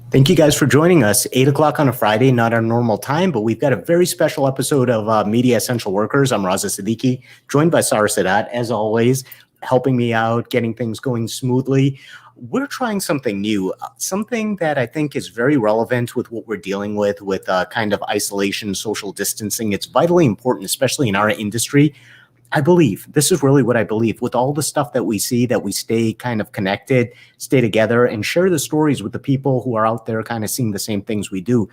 Thank you guys for joining us. 8 o'clock on a Friday, not our normal time, but we've got a very special episode of Media Essential Workers. I'm Raza Siddiqui, joined by Sarah Sadat, as always, helping me out, getting things going smoothly. We're trying something new, something that I think is very relevant with what we're dealing with kind of isolation, social distancing. It's vitally important, especially in our industry. I believe this is really what I believe with all the stuff that we see, that we stay kind of connected, stay together, and share the stories with the people who are out there kind of seeing the same things we do.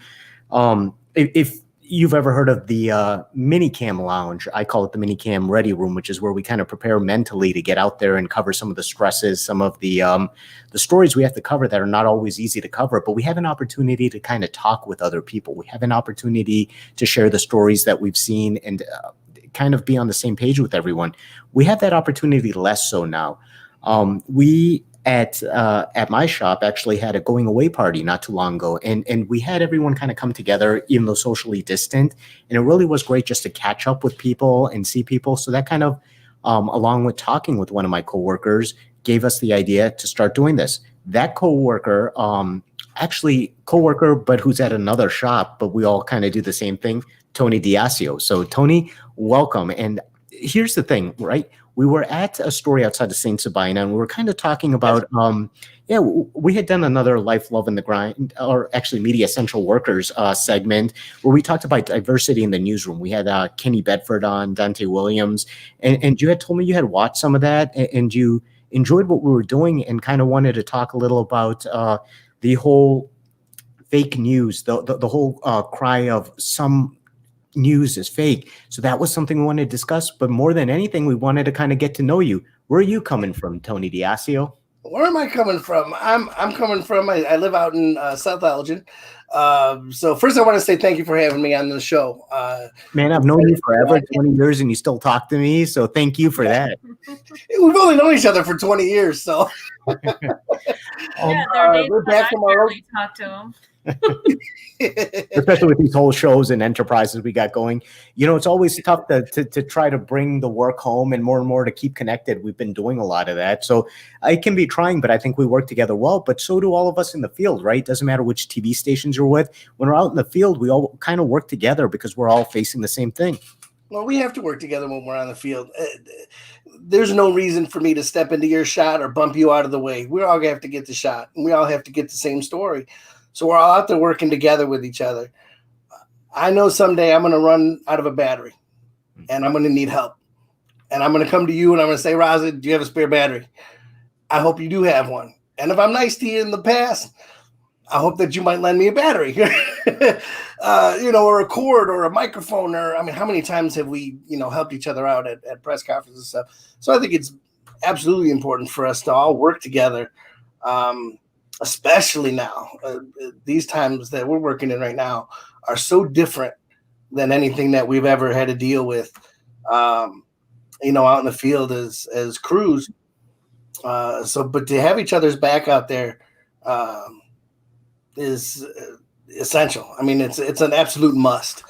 If you've ever heard of the minicam lounge, I call it the minicam ready room, which is where we kind of prepare mentally to get out there and cover some of the stresses, some of the stories we have to cover that are not always easy to cover, but we have an opportunity to kind of talk with other people. We have an opportunity to share the stories that we've seen and kind of be on the same page with everyone. We have that opportunity less so now. We at my shop actually had a going away party not too long ago, and we had everyone kind of come together, even though socially distant, and it really was great just to catch up with people and see people. So that kind of, along with talking with one of my coworkers, gave us the idea to start doing this. That coworker, but who's at another shop, but we all kind of do the same thing, Tony Diasio. So Tony, welcome. And here's the thing, right? We were at a story outside of St. Sabina, and we were kind of talking about, we had done another Life, Love, and the Grind, or actually Media Essential Workers segment, where we talked about diversity in the newsroom. We had Kenny Bedford on, Dante Williams, and you had told me you had watched some of that, and you enjoyed what we were doing and kind of wanted to talk a little about the whole fake news, the whole cry of some news is fake. So that was something we wanted to discuss. But more than anything, we wanted to kind of get to know you. Where are you coming from, Tony Diasio? Where am I coming from? I'm coming from, I live out in South Elgin. So first I want to say thank you for having me on the show. Man, I've known you forever, 20 years, and you still talk to me. So thank you for that. We've only known each other for 20 years. So yeah, there are days when I barely talk to them. Especially with these whole shows and enterprises we got going. You know, it's always tough to try to bring the work home and more to keep connected. We've been doing a lot of that. So it can be trying, but I think we work together well. But so do all of us in the field, right? Doesn't matter which TV stations you're with. When we're out in the field, we all kind of work together because we're all facing the same thing. Well, we have to work together when we're on the field. There's no reason for me to step into your shot or bump you out of the way. We all have to get the shot, and we all have to get the same story. So we're all out there working together with each other. I know someday I'm going to run out of a battery, and I'm going to need help. And I'm going to come to you, and I'm going to say, Raza, do you have a spare battery? I hope you do have one. And if I'm nice to you in the past, I hope that you might lend me a battery, or a cord or a microphone. Or, I mean, how many times have we, helped each other out at press conferences and stuff? So I think it's absolutely important for us to all work together. Especially now, these times that we're working in right now are so different than anything that we've ever had to deal with, out in the field as crews. But to have each other's back out there is essential. I mean, it's an absolute must.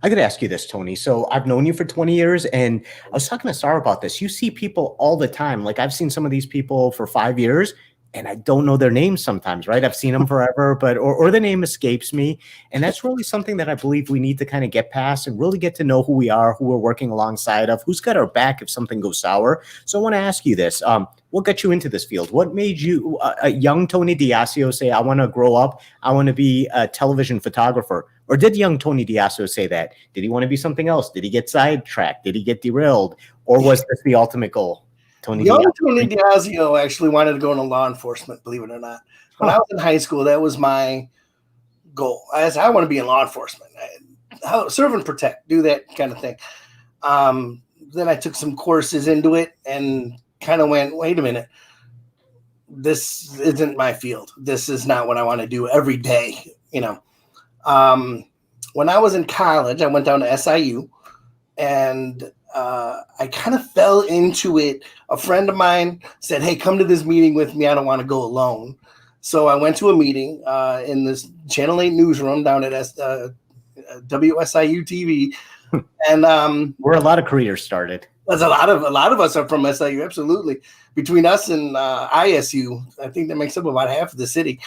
I got to ask you this, Tony. So I've known you for 20 years, and I was talking to Sarah about this. You see people all the time. Like I've seen some of these people for 5 years, and I don't know their names sometimes, right? I've seen them forever, but or the name escapes me. And that's really something that I believe we need to kind of get past and really get to know who we are, who we're working alongside of, who's got our back if something goes sour. So I want to ask you this. What got you into this field? What made you, a young Tony Diasio, say, I want to grow up, I want to be a television photographer? Or did young Tony Diasio say that? Did he want to be something else? Did he get sidetracked? Did he get derailed? Or was this the ultimate goal? Tony Diasio actually wanted to go into law enforcement, believe it or not. When I was in high school, that was my goal. I said, I want to be in law enforcement. Serve and protect, do that kind of thing. Then I took some courses into it and kind of went, wait a minute. This isn't my field. This is not what I want to do every day. When I was in college, I went down to SIU, and I kind of fell into it. A friend of mine said, hey, come to this meeting with me. I don't want to go alone. So I went to a meeting in this Channel 8 newsroom down at WSIU TV. And where a lot of careers started. There's a lot of us are from SIU, absolutely. Between us and ISU, I think that makes up about half of the city.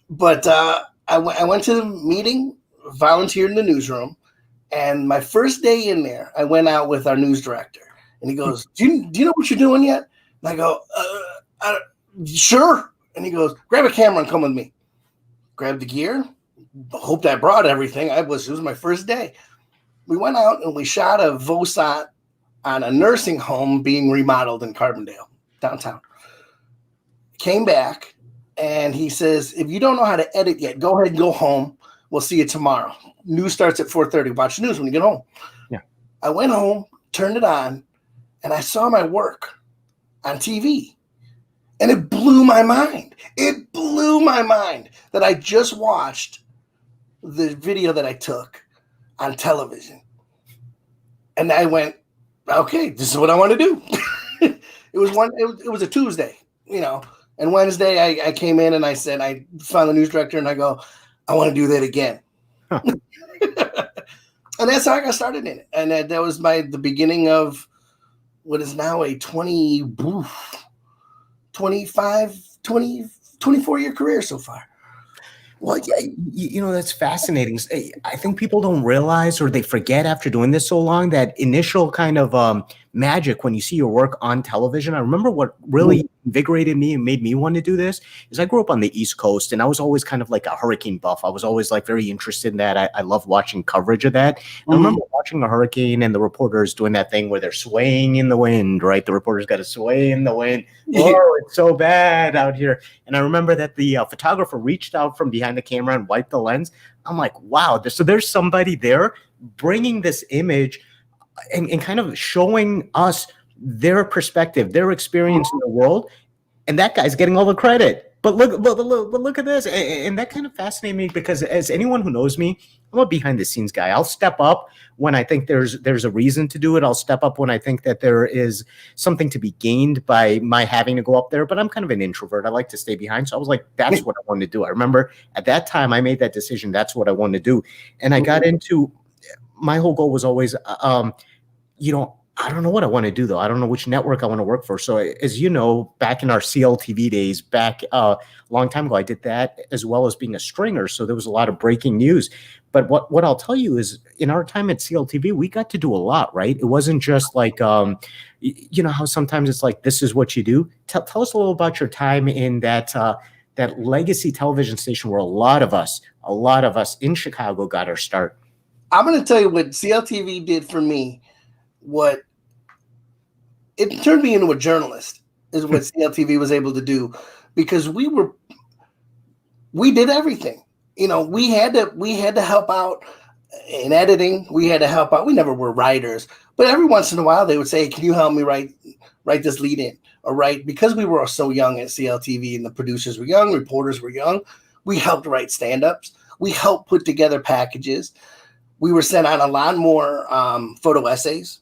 But I went to the meeting, volunteered in the newsroom, and my first day in there, I went out with our news director, and he goes, "Do you know what you're doing yet?" And I go, "Sure." And he goes, "Grab a camera and come with me." Grabbed the gear. Hoped I brought everything. It was my first day. We went out and we shot a VOSAT on a nursing home being remodeled in Carbondale, downtown. Came back, and he says, "If you don't know how to edit yet, go ahead and go home. We'll see you tomorrow. News starts at 4:30. Watch the news when you get home." Yeah. I went home, turned it on, and I saw my work on TV. And it blew my mind. It blew my mind that I just watched the video that I took on television. And I went, okay, this is what I want to do. It was a Tuesday, and Wednesday I came in and I said, I found the news director and I go, I want to do that again. Huh. And that's how I got started in it. And that was the beginning of what is now a 24-year career so far. Well, yeah, that's fascinating. I think people don't realize, or they forget after doing this so long, that initial kind of magic when you see your work on television. I remember what really invigorated me and made me want to do this is I grew up on the East Coast, and I was always kind of like a hurricane buff. I was always like very interested in that. I love watching coverage of that. I remember watching a hurricane and the reporters doing that thing where they're swaying in the wind, right? The reporters got to sway in the wind. Oh, it's so bad out here. And I remember that the photographer reached out from behind the camera and wiped the lens. I'm like, wow. So there's somebody there bringing this image and kind of showing us their perspective, their experience in the world. And that guy's getting all the credit. But look at this. And that kind of fascinated me because as anyone who knows me, I'm a behind the scenes guy. I'll step up when I think there's a reason to do it. I'll step up when I think that there is something to be gained by my having to go up there. But I'm kind of an introvert. I like to stay behind. So I was like, that's what I wanted to do. I remember at that time I made that decision. That's what I wanted to do. And I got into, my whole goal was always, I don't know what I want to do, though. I don't know which network I want to work for. So as you know, back in our CLTV days, back a long time ago, I did that as well as being a stringer. So there was a lot of breaking news. But what I'll tell you is in our time at CLTV, we got to do a lot, right? It wasn't just like, how sometimes it's like, this is what you do. Tell us a little about your time in that legacy television station where a lot of us in Chicago got our start. I'm going to tell you what CLTV did for me. What it turned me into a journalist is what CLTV was able to do, because we did everything. We had to help out in editing. We had to help out. We never were writers, but every once in a while they would say, "Can you help me write this lead in?" Or write, because we were so young at CLTV and the producers were young, reporters were young. We helped write stand-ups. We helped put together packages. We were sent out a lot more photo essays.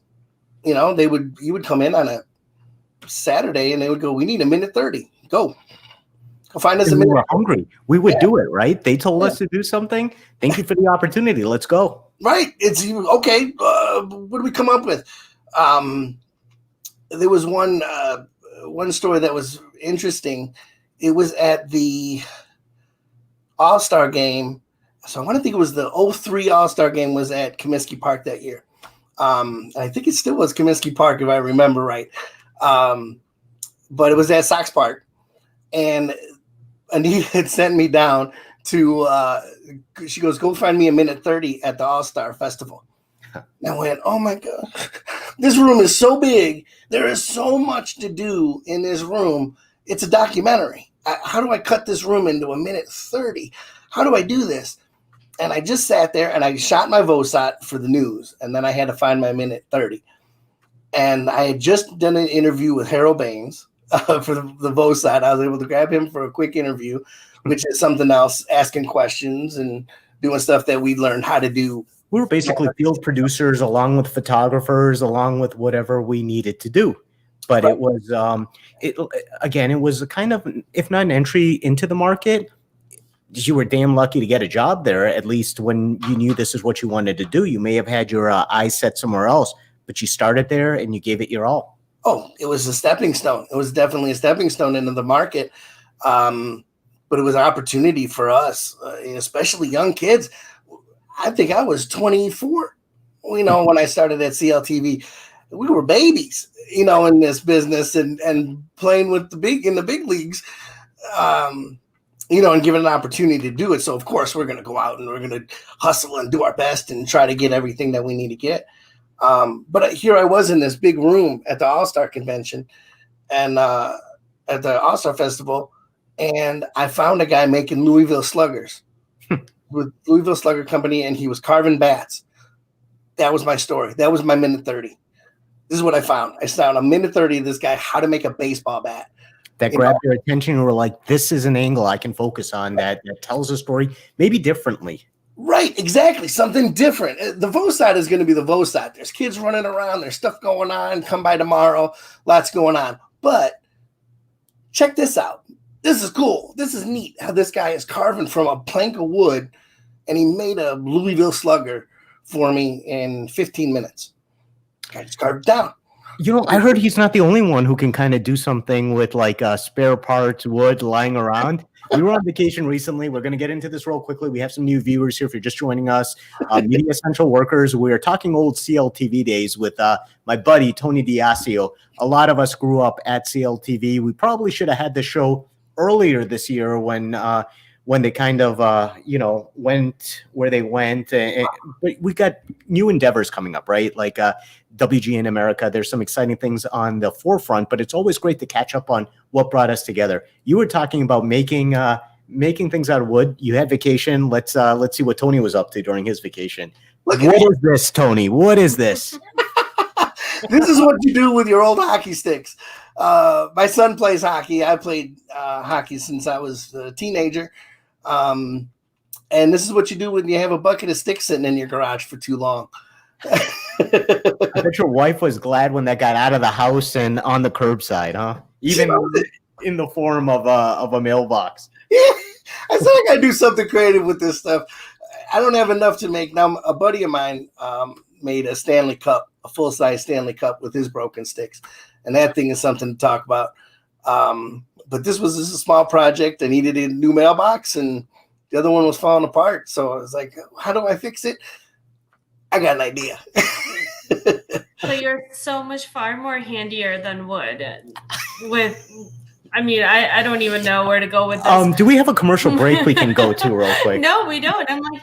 You would come in on a Saturday and they would go, "We need a minute 30. Go find us a minute." We were hungry. We would do it, right? They told us to do something. Thank you for the opportunity. Let's go. Right. It's okay. What do we come up with? There was one story that was interesting. It was at the All-Star game. So I want to think it was the 2003 All-Star game was at Comiskey Park that year. I think it still was Comiskey Park, if I remember right. But it was at Sox Park. And Anita had sent me down to, she goes, "Go find me a minute 30 at the All-Star Festival." And I went, oh my God, this room is so big. There is so much to do in this room. It's a documentary. How do I cut this room into a minute 30? How do I do this? And I just sat there and I shot my VOSAT for the news. And then I had to find my minute 30. And I had just done an interview with Harold Baines for the VOSAT. I was able to grab him for a quick interview, which is something else, asking questions and doing stuff that we learned how to do. We were basically field producers along with photographers, along with whatever we needed to do. But it was, it was a kind of, if not an entry into the market, you were damn lucky to get a job there, at least when you knew this is what you wanted to do. You may have had your eyes set somewhere else, but you started there and you gave it your all. Oh, it was a stepping stone. It was definitely a stepping stone into the market. But it was an opportunity for us, especially young kids. I think I was 24, when I started at CLTV. We were babies, in this business and playing with in the big leagues, and given an opportunity to do it. So of course we're going to go out and we're going to hustle and do our best and try to get everything that we need to get. But here I was in this big room at the All-Star Convention and at the All-Star Festival, and I found a guy making Louisville Sluggers with Louisville Slugger Company, and he was carving bats. That was my story. That was my minute 30. This is what I found. I found a minute 30 of this guy, how to make a baseball bat. That grabbed your attention and were like, this is an angle I can focus on that tells a story maybe differently. Right, exactly. Something different. The VOSAT is going to be the VOSAT. There's kids running around. There's stuff going on. Come by tomorrow. Lots going on. But check this out. This is cool. This is neat how this guy is carving from a plank of wood, and he made a Louisville Slugger for me in 15 minutes. I just carved it down. I heard he's not the only one who can kind of do something with like spare parts, wood lying around. We were on vacation recently. We're going to get into this real quickly. We have some new viewers here. If you're just joining us, Media Essential Workers, we are talking old CLTV days with my buddy, Tony Diasio. A lot of us grew up at CLTV. We probably should have had the show earlier this year when they kind of, went where they went. But we got new endeavors coming up, right? Like WGN America. There's some exciting things on the forefront, but it's always great to catch up on what brought us together. You were talking about making things out of wood. You had vacation. Let's see what Tony was up to during his vacation. What is this, Tony? What is this? This is what you do with your old hockey sticks. My son plays hockey. I played hockey since I was a teenager. And this is what you do when you have a bucket of sticks sitting in your garage for too long. I bet your wife was glad when that got out of the house and on the curbside, huh? Even in the form of a mailbox. Yeah, I said I gotta do something creative with this stuff. I don't have enough to make. Now, a buddy of mine made a Stanley Cup, a full-size Stanley Cup with his broken sticks, and that thing is something to talk about. But this was just a small project. I needed a new mailbox, and the other one was falling apart. So I was like, how do I fix it? I got an idea. So you're so much far more handier than wood. I don't even know where to go with this. Do we have a commercial break we can go to real quick? No, we don't. I'm like,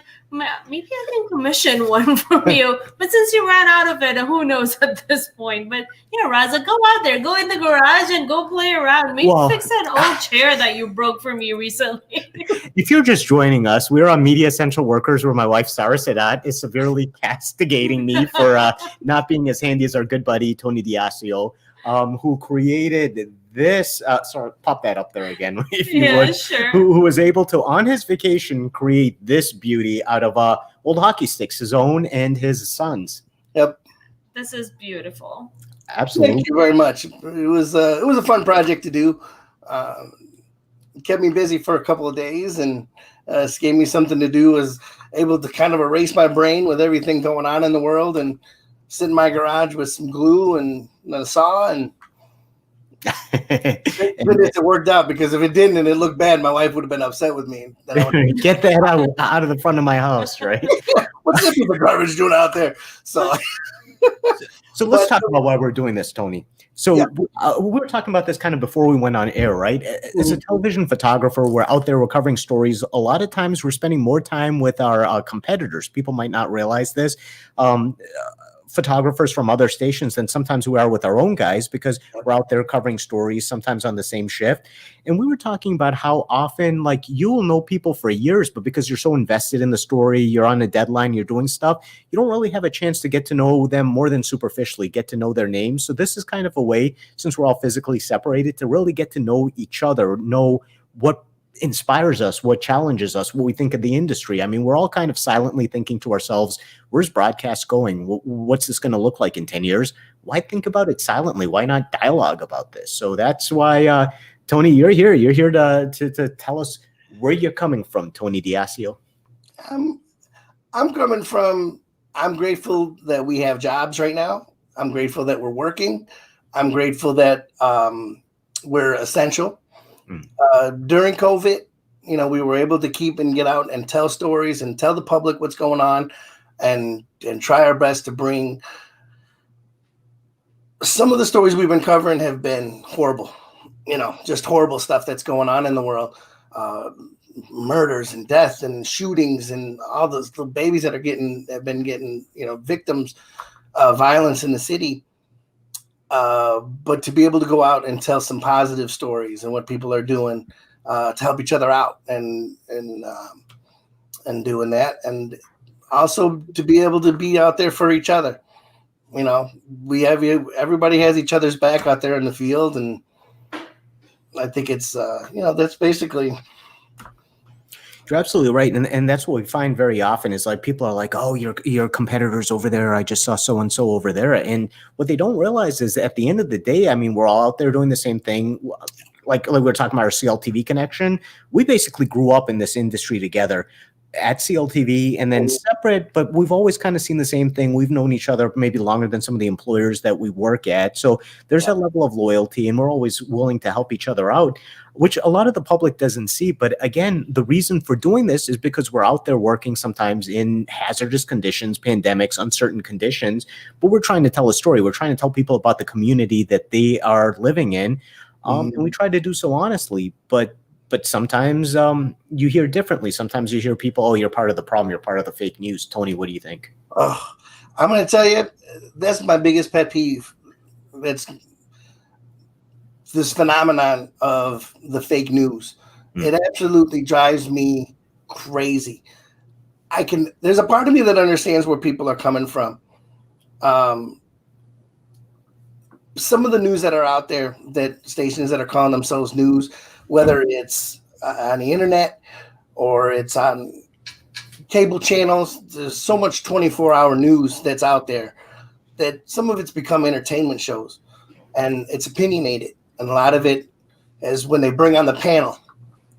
maybe I can commission one from you. But since you ran out of it, who knows at this point? But Raza, go out there, go in the garage and go play around. Maybe fix that old chair that you broke for me recently. If you're just joining us, we're on Media Essential Workers, where my wife, Sarah Sadat, is severely castigating me for not being as handy as our good buddy, Tony Diasio, who created this. Sorry, pop that up there again, if you would. Sure. Who was able to, on his vacation, create this beauty out of old hockey sticks, his own and his son's. Yep. This is beautiful. Absolutely. Thank you very much. It was a fun project to do. It kept me busy for a couple of days, and gave me something to do. Was able to kind of erase my brain with everything going on in the world, and sit in my garage with some glue and a saw, and it worked out, because if it didn't and it looked bad, my wife would have been upset with me. Get that out of the front of my house, right? What's that piece of garbage doing out there? So let's talk about why we're doing this, Tony. So we were talking about this kind of before we went on air, right? As a television photographer, we're out there, we're covering stories. A lot of times we're spending more time with our competitors. People might not realize this. Photographers from other stations than sometimes we are with our own guys, because we're out there covering stories, sometimes on the same shift. And we were talking about how often, like, you will know people for years, but because you're so invested in the story, you're on a deadline, you're doing stuff, you don't really have a chance to get to know them more than superficially, get to know their names. So this is kind of a way, since we're all physically separated, to really get to know each other, know what inspires us, what challenges us, what we think of the industry. I mean, we're all kind of silently thinking to ourselves, where's broadcast going? What's this going to look like in 10 years? Why think about it silently? Why not dialogue about this? So that's why, Tony, you're here. You're here to tell us where you're coming from, Tony Diasio. I'm coming from, I'm grateful that we have jobs right now. I'm grateful that we're working. I'm grateful that we're essential. During COVID, we were able to keep and get out and tell stories and tell the public what's going on, and try our best to bring. Some of the stories we've been covering have been horrible, just horrible stuff that's going on in the world. Murders and death and shootings and all those little babies that have been getting, victims of violence in the city. But to be able to go out and tell some positive stories and what people are doing to help each other out and doing that, and also to be able to be out there for each other. Everybody has each other's back out there in the field, and I think it's that's basically. You're absolutely right, and that's what we find very often is like people are like, "Oh, your competitors over there. I just saw so and so over there," and what they don't realize is that at the end of the day, I mean, we're all out there doing the same thing. Like we were talking about our CLTV connection. We basically grew up in this industry together at CLTV and then separate, but we've always kind of seen the same thing. We've known each other maybe longer than some of the employers that we work at. So there's that level of loyalty, and we're always willing to help each other out, which a lot of the public doesn't see. But again, the reason for doing this is because we're out there working sometimes in hazardous conditions, pandemics, uncertain conditions, but we're trying to tell a story. We're trying to tell people about the community that they are living in. And we try to do so honestly, but sometimes you hear differently. Sometimes you hear people, "Oh, you're part of the problem. You're part of the fake news." Tony, what do you think? Oh, I'm going to tell you, that's my biggest pet peeve. That's this phenomenon of the fake news. It absolutely drives me crazy. There's a part of me that understands where people are coming from. Some of the news that are out there, that stations that are calling themselves news, whether it's on the internet or it's on cable channels, there's so much 24-hour news that's out there that some of it's become entertainment shows, and it's opinionated. And a lot of it is when they bring on the panel,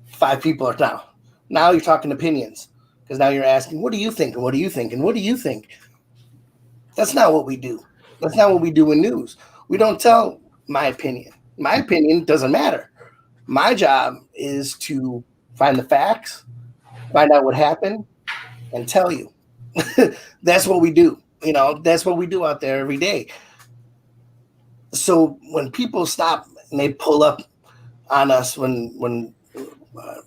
5 people are down. Now you're talking opinions, because now you're asking, what do you think? And what do you think? And what do you think? That's not what we do. That's not what we do in news. We don't tell my opinion. My opinion doesn't matter. My job is to find the facts, find out what happened, and tell you. That's what we do. That's what we do out there every day. So when people stop and they pull up on us when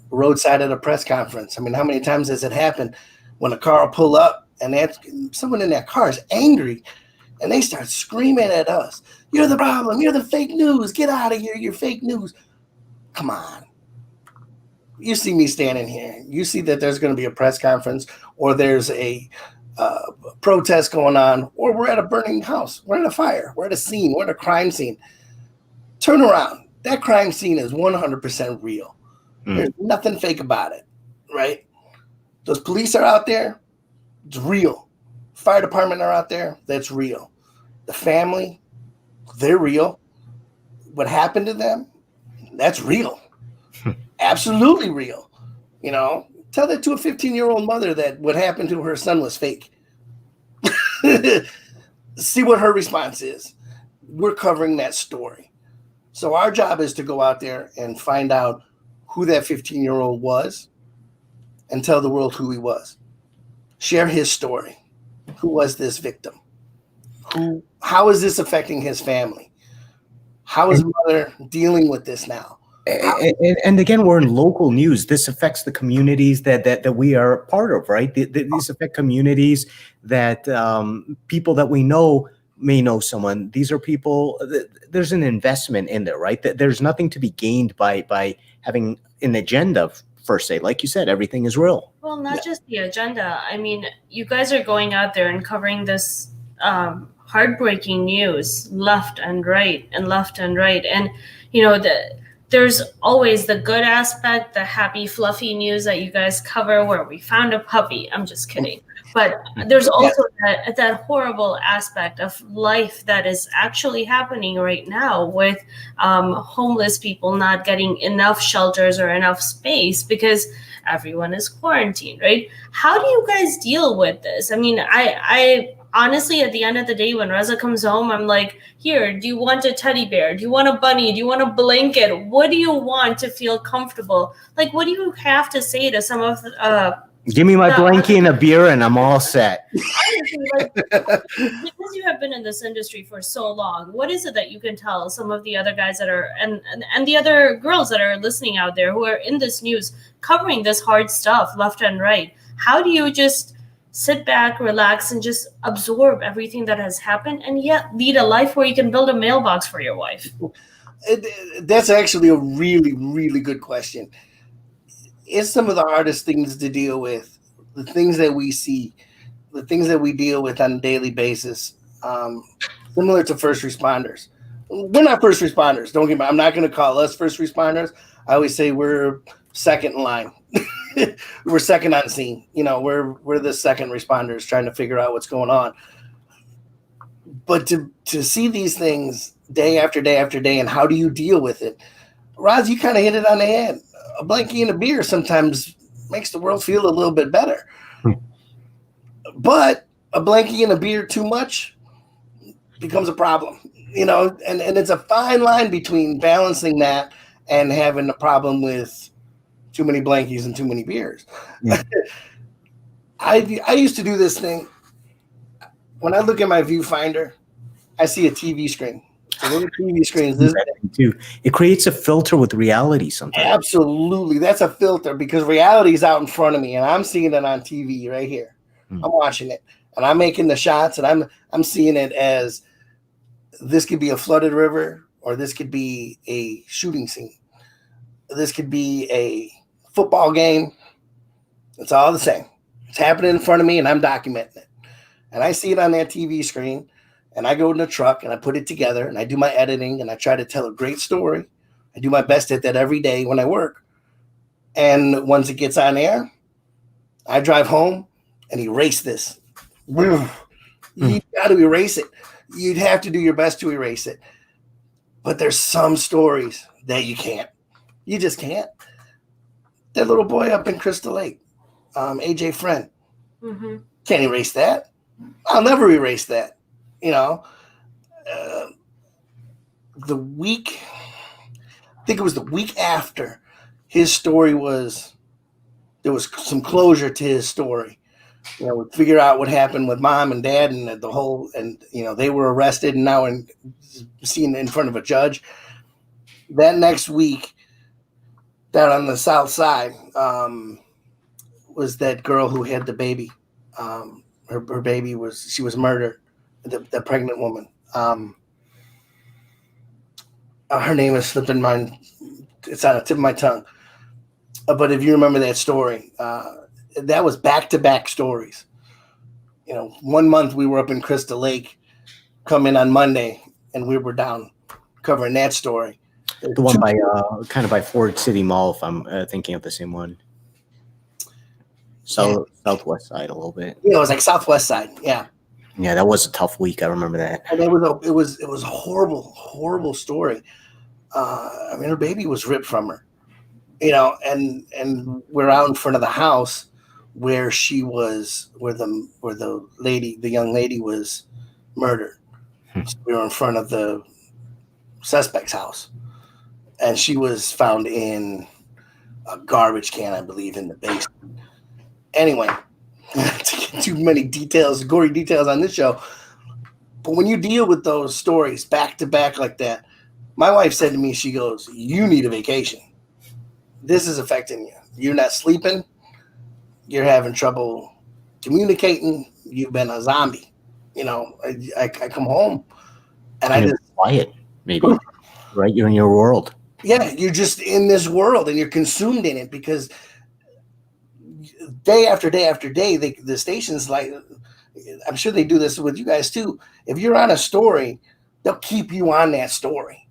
roadside at a press conference, I mean, how many times has it happened when a car will pull up and someone in that car is angry and they start screaming at us, "You're the problem. You're the fake news. Get out of here. You're fake news." Come on. You see me standing here. You see that there's going to be a press conference, or there's a protest going on, or we're at a burning house. We're at a fire. We're at a scene. We're at a crime scene. Turn around. That crime scene is 100% real. There's nothing fake about it, right? Those police are out there. It's real. Fire department are out there. That's real. The family, they're real. What happened to them, that's real. Absolutely real. Tell that to a 15-year-old mother that what happened to her son was fake. See what her response is. We're covering that story. So our job is to go out there and find out who that 15-year-old was and tell the world who he was. Share his story. Who was this victim? How is this affecting his family? How is mother dealing with this now? And again, we're in local news. This affects the communities that we are part of, right? These affect communities that people that we know may know someone. These are people, there's an investment in there, right? There's nothing to be gained by having an agenda per se. Like you said, everything is real. Well, not just the agenda. I mean, you guys are going out there and covering this heartbreaking news left and right. And, there's always the good aspect, the happy, fluffy news that you guys cover where we found a puppy. I'm just kidding. But there's also that horrible aspect of life that is actually happening right now with homeless people not getting enough shelters or enough space because everyone is quarantined, right? How do you guys deal with this? I mean, honestly, at the end of the day, when Reza comes home, I'm like, here, do you want a teddy bear? Do you want a bunny? Do you want a blanket? What do you want to feel comfortable? Like, what do you have to say to some of give me my blankie and a beer and I'm all set. honestly, like, because you have been in this industry for so long, what is it that you can tell some of the other guys that are and the other girls that are listening out there who are in this news covering this hard stuff left and right? How do you just sit back, relax, and just absorb everything that has happened and yet lead a life where you can build a mailbox for your wife? That's actually a really, really good question. It's some of the hardest things to deal with, the things that we see, the things that we deal with on a daily basis, similar to first responders. We're not first responders. Don't get me. I'm not going to call us first responders. I always say we're second in line. We're second on scene. You know, we're the second responders trying to figure out what's going on. But to see these things day after day after day, and how do you deal with it? Roz, you kind of hit it on the head. A blankie and a beer sometimes makes the world feel a little bit better. But a blankie and a beer too much becomes a problem, you know, and it's a fine line between balancing that and having a problem with too many blankies and too many beers. Yeah. I used to do this thing. When I look at my viewfinder, I see a TV screen. So little TV screens. It creates a filter with reality sometimes. Absolutely. That's a filter because reality is out in front of me and I'm seeing it on TV right here. I'm watching it and I'm making the shots and I'm seeing it as this could be a flooded river or this could be a shooting scene. This could be a football game. It's all the same. It's happening in front of me and I'm documenting it. And I see it on that TV screen and I go in the truck and I put it together and I do my editing and I try to tell a great story. I do my best at that every day when I work. And once it gets on air, I drive home and erase this. You got to erase it. You'd have to do your best to erase it. But there's some stories that you can't. You just can't. That little boy up in Crystal Lake, AJ Friend, can't erase that. I'll never erase that. You know, I think it was the week after his story there was some closure to his story. You know, we figure out what happened with mom and dad and the whole, and, you know, they were arrested and now seen in front of a judge. That next week, down on the south side, was that girl who had the baby. Her baby she was murdered, the pregnant woman. Her name is slipping mine. It's on the tip of my tongue. But if you remember that story, that was back-to-back stories. You know, 1 month we were up in Crystal Lake, come in on Monday, and we were down covering that story. The one by kind of by Ford City Mall, if I'm thinking of the same one. Southwest side a little bit. Yeah, it was like southwest side. Yeah. Yeah, that was a tough week. I remember that. And it was a horrible story. I mean, her baby was ripped from her. You know, and we're out in front of the house where the young lady was murdered. So we were in front of the suspect's house, and she was found in a garbage can, I believe, in the basement. Anyway, to get too many details, gory details on this show, but when you deal with those stories back to back like that, my wife said to me, she goes, "You need a vacation. This is affecting you. You're not sleeping. You're having trouble communicating. You've been a zombie." You know, I come home and I just quiet, maybe, right? You're in your world. Yeah, you're just in this world and you're consumed in it because day after day after day, the stations, like, I'm sure they do this with you guys too. If you're on a story, they'll keep you on that story.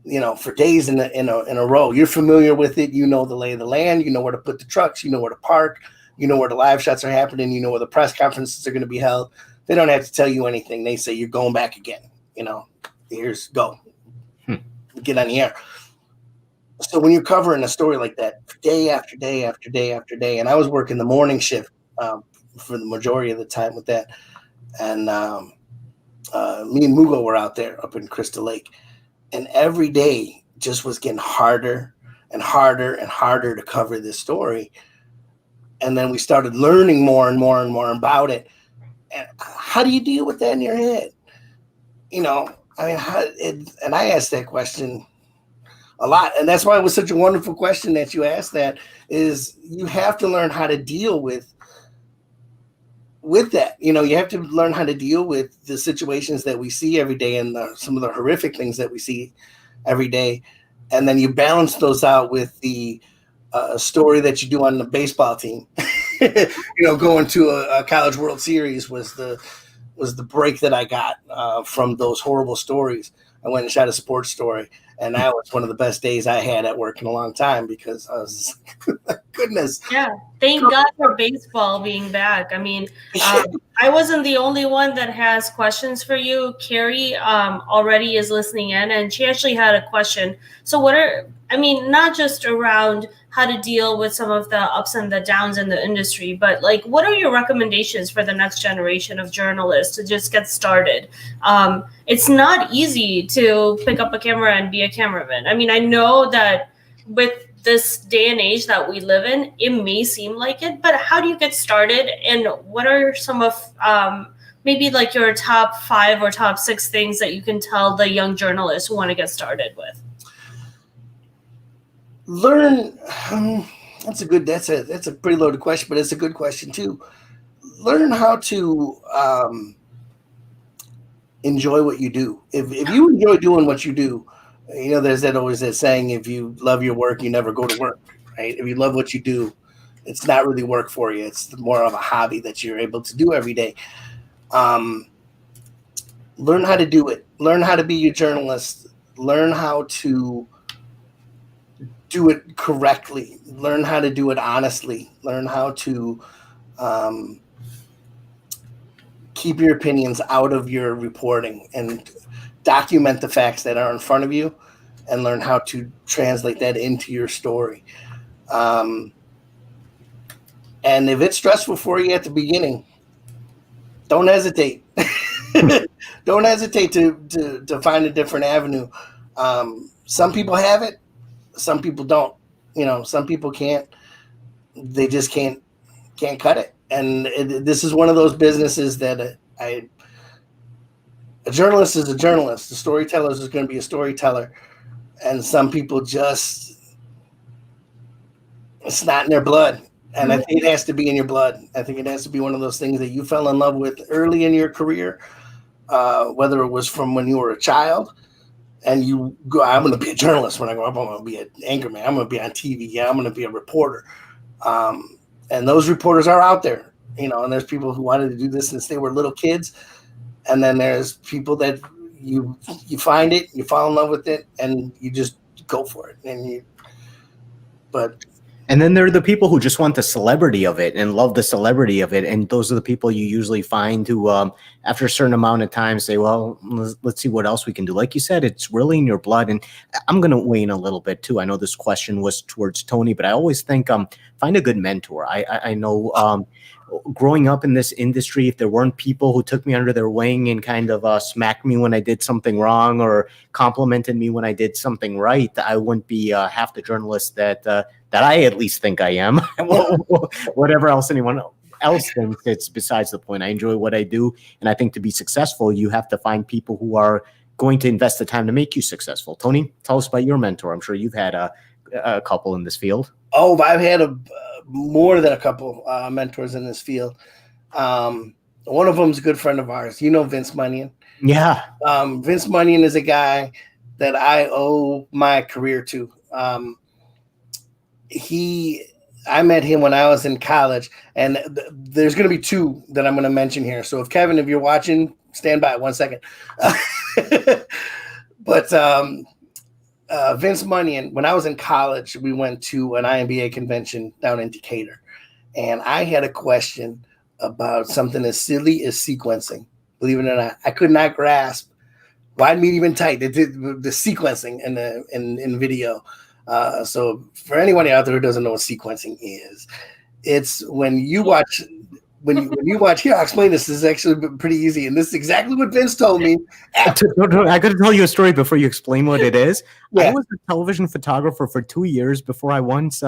You know, for days in a row. You're familiar with it. You know the lay of the land. You know where to put the trucks. You know where to park. You know where the live shots are happening. You know where the press conferences are going to be held. They don't have to tell you anything. They say, "You're going back again." You know, here's go. Get on the air. So when you're covering a story like that, day after day after day after day, and I was working the morning shift for the majority of the time with that, and me and Mugo were out there up in Crystal Lake, and every day just was getting harder and harder and harder to cover this story. And then we started learning more and more and more about it. And how do you deal with that in your head? You know, I mean, and I asked that question a lot, and that's why it was such a wonderful question that you asked. That is, you have to learn how to deal with that. You know, you have to learn how to deal with the situations that we see every day and some of the horrific things that we see every day, and then you balance those out with the story that you do on the baseball team. You know, going to a College World Series was the break that I got from those horrible stories. I went and shot a sports story, and that was one of the best days I had at work in a long time, because I was, goodness. Yeah, thank God for baseball being back. I mean, I wasn't the only one that has questions for you. Carrie already is listening in, and she actually had a question. So not just around how to deal with some of the ups and the downs in the industry, but like, what are your recommendations for the next generation of journalists to just get started? It's not easy to pick up a camera and be a cameraman. I mean, I know that with this day and age that we live in, it may seem like it, but how do you get started? And what are some of maybe like your top 5 or top 6 things that you can tell the young journalists who want to get started with? Learn. That's a pretty loaded question, but it's a good question too. Learn how to enjoy what you do. If you enjoy doing what you do, you know, there's that saying, if you love your work, you never go to work, right? If you love what you do, it's not really work for you. It's more of a hobby that you're able to do every day. Learn how to do it. Learn how to be your journalist. Learn how to do it correctly. Learn how to do it honestly. Learn how to keep your opinions out of your reporting and document the facts that are in front of you, and learn how to translate that into your story. And if it's stressful for you at the beginning, don't hesitate. Don't hesitate to find a different avenue. Some people have it, some people don't. You know, some people can't. They just can't cut it. And this is one of those businesses that a journalist is a journalist. The storyteller is going to be a storyteller. And some people just, it's not in their blood. And I think it has to be in your blood. I think it has to be one of those things that you fell in love with early in your career, whether it was from when you were a child and you go, I'm going to be a journalist when I grow up. I'm going to be an anchorman. I'm going to be on TV. Yeah, I'm going to be a reporter. And those reporters are out there, you know, and there's people who wanted to do this since they were little kids. And then there's people that you find it, you fall in love with it, and you just go for it. And then there are the people who just want the celebrity of it and love the celebrity of it. And those are the people you usually find who, after a certain amount of time, say, well, let's see what else we can do. Like you said, it's really in your blood. And I'm going to weigh in a little bit, too. I know this question was towards Tony, but I always think find a good mentor. I know growing up in this industry, if there weren't people who took me under their wing and kind of smacked me when I did something wrong or complimented me when I did something right, I wouldn't be half the journalist that I at least think I am. Whatever else anyone else thinks, it's besides the point. I enjoy what I do, and I think to be successful, you have to find people who are going to invest the time to make you successful. Tony, tell us about your mentor. I'm sure you've had a couple in this field. Oh, I've had more than a couple mentors in this field. One of them is a good friend of ours. You know Vince Munyon. Yeah. Vince Munyon is a guy that I owe my career to. I met him when I was in college, and there's going to be 2 that I'm going to mention here. So if Kevin, if you're watching, stand by 1 second. But Vince Munyon, when I was in college, we went to an IMBA convention down in Decatur, and I had a question about something as silly as sequencing. Believe it or not, I could not grasp wide, medium, and tight. The sequencing in video. So for anyone out there who doesn't know what sequencing is, it's when you watch when you watch here, I'll explain this. This is actually pretty easy, and this is exactly what Vince told me. I got to tell you a story before you explain what it is. Yeah. I was a television photographer for 2 years before I once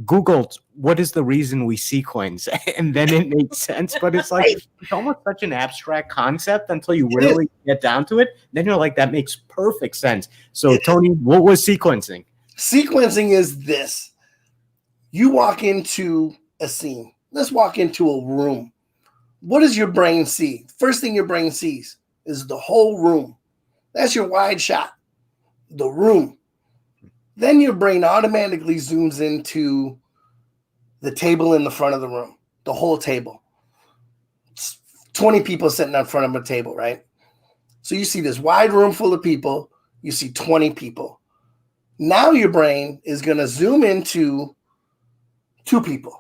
Googled what is the reason we sequence, and then it made sense. But it's like it's almost such an abstract concept until you really get down to it. Then you're like, that makes perfect sense. So, Tony, what was sequencing? Sequencing is this: you walk into a scene. Let's walk into a room. What does your brain see? First thing your brain sees is the whole room. That's your wide shot, the room. Then your brain automatically zooms into the table in the front of the room, the whole table. It's 20 people sitting in front of a table, right? So you see this wide room full of people. You see 20 people. Now your brain is going to zoom into 2 people.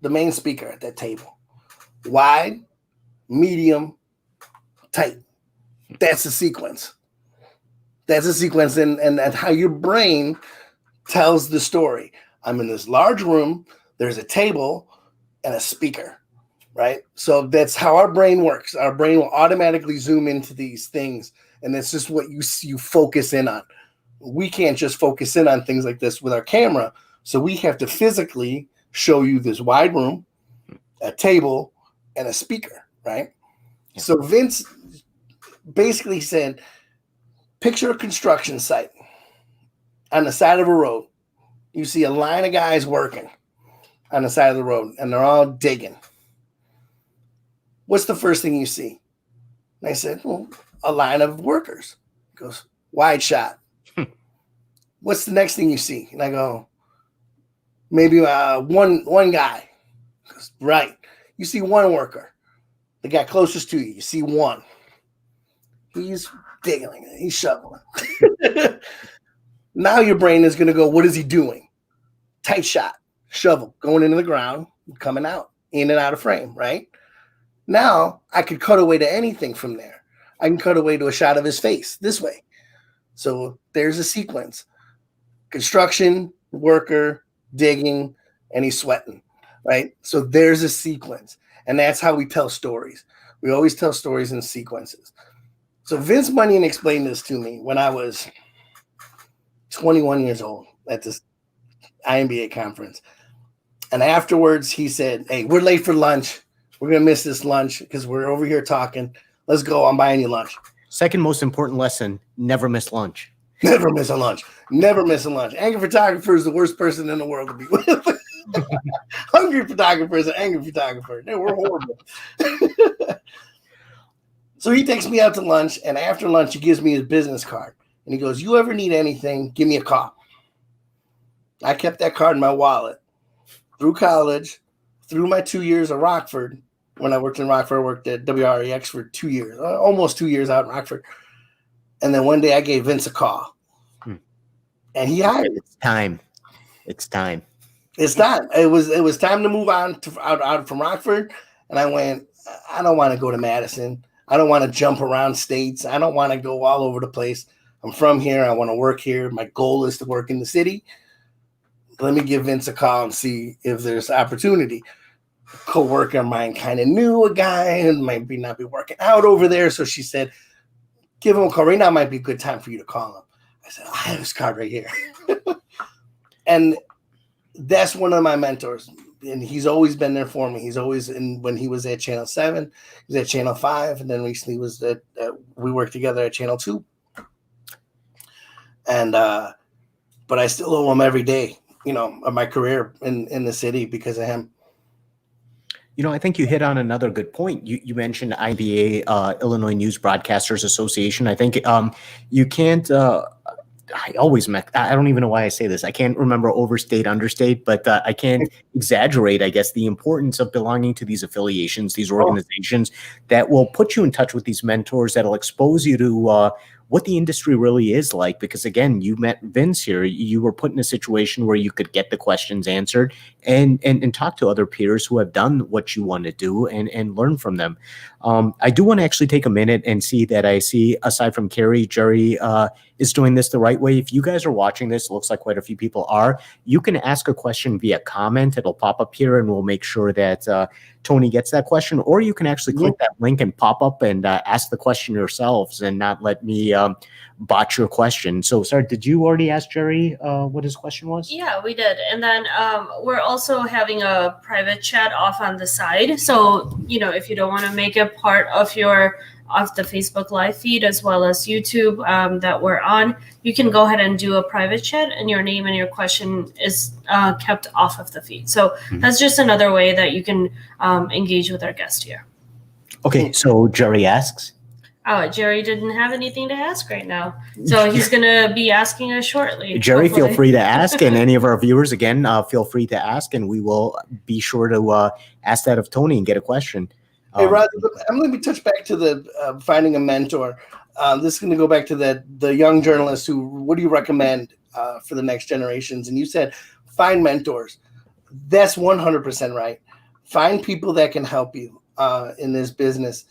The main speaker at that table. Wide, medium, tight. That's a sequence. That's a sequence, and how your brain tells the story. I'm in this large room, there's a table and a speaker, right? So that's how our brain works. Our brain will automatically zoom into these things, and that's just what you focus in on. We can't just focus in on things like this with our camera, so we have to physically show you this wide room, a table, and a speaker, right? Yeah. So Vince basically said, picture a construction site on the side of a road. You see a line of guys working on the side of the road, and they're all digging. What's the first thing you see? And I said, well, a line of workers. He goes, wide shot. What's the next thing you see? And I go, maybe one guy. Goes, right. You see one worker. The guy closest to you. You see one. He's digging. He's shoveling. Now your brain is going to go, what is he doing? Tight shot. Shovel. Going into the ground. Coming out. In and out of frame. Right? Now I could cut away to anything from there. I can cut away to a shot of his face. This way. So there's a sequence. Construction. Worker. Digging. And he's sweating. Right? So there's a sequence. And that's how we tell stories. We always tell stories in sequences. So Vince Munyon explained this to me when I was 21 years old at this IMBA conference. And afterwards he said, hey, we're late for lunch. We're going to miss this lunch because we're over here talking. Let's go. I'm buying you lunch. Second most important lesson, never miss lunch. Never miss a lunch. Never miss a lunch. Angry photographer is the worst person in the world to be with. Hungry photographer is an angry photographer. They were horrible. So he takes me out to lunch, and after lunch, he gives me his business card. And he goes, you ever need anything, give me a call. I kept that card in my wallet. Through college, through my 2 years of Rockford, when I worked in Rockford, I worked at WREX for 2 years, almost 2 years out in Rockford. And then one day I gave Vince a call. And he hired me. It's time. It's time. It's time. It was time to move on out from Rockford. And I went, I don't want to go to Madison. I don't want to jump around states. I don't want to go all over the place. I'm from here. I want to work here. My goal is to work in the city. Let me give Vince a call and see if there's opportunity. A co-worker of mine kind of knew a guy and might not be working out over there. So she said, give him a call. Right now might be a good time for you to call him. I said, I have his card right here. And that's one of my mentors. And he's always been there for me. He's always when he was at Channel 7, he was at Channel 5, and then recently was at we worked together at Channel 2. And but I still owe him every day, of my career in the city because of him. I think you hit on another good point. You mentioned IBA, Illinois News Broadcasters Association. I think you can't. I don't even know why I say this. I can't remember overstate, understate, but I can't exaggerate, I guess, the importance of belonging to these affiliations, these organizations that will put you in touch with these mentors, that'll expose you to what the industry really is like. Because again, you met Vince here. You were put in a situation where you could get the questions answered and talk to other peers who have done what you want to do and learn from them. I do want to actually take a minute and see that I see, aside from Carrie, Jerry is doing this the right way. If you guys are watching this, it looks like quite a few people are, you can ask a question via comment. It'll pop up here and we'll make sure that Tony gets that question, or you can actually click that link and pop up and ask the question yourselves and not let me botch your question. So, sorry, did you already ask Jerry what his question was? Yeah, we did. And then we're also having a private chat off on the side. So, if you don't want to make it part of the Facebook live feed as well as YouTube that we're on, you can go ahead and do a private chat and your name and your question is kept off of the feed. So that's just another way that you can engage with our guest here. Okay, so Jerry asks. Oh, Jerry didn't have anything to ask right now. So he's going to be asking us shortly. Jerry, feel free to ask. And any of our viewers, again, feel free to ask. And we will be sure to ask that of Tony and get a question. Hey, Rod, let me touch back to the finding a mentor. This is going to go back to the young journalists what do you recommend for the next generations? And you said find mentors. That's 100% right. Find people that can help you in this business.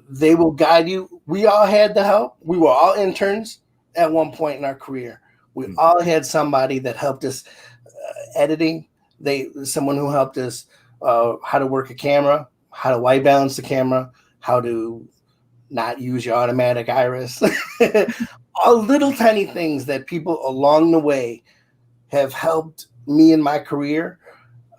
They will guide you. We all had the help. We were all interns at one point in our career. We all had somebody that helped us editing. Someone who helped us how to work a camera, how to white balance the camera, how to not use your automatic iris. All little tiny things that people along the way have helped me in my career,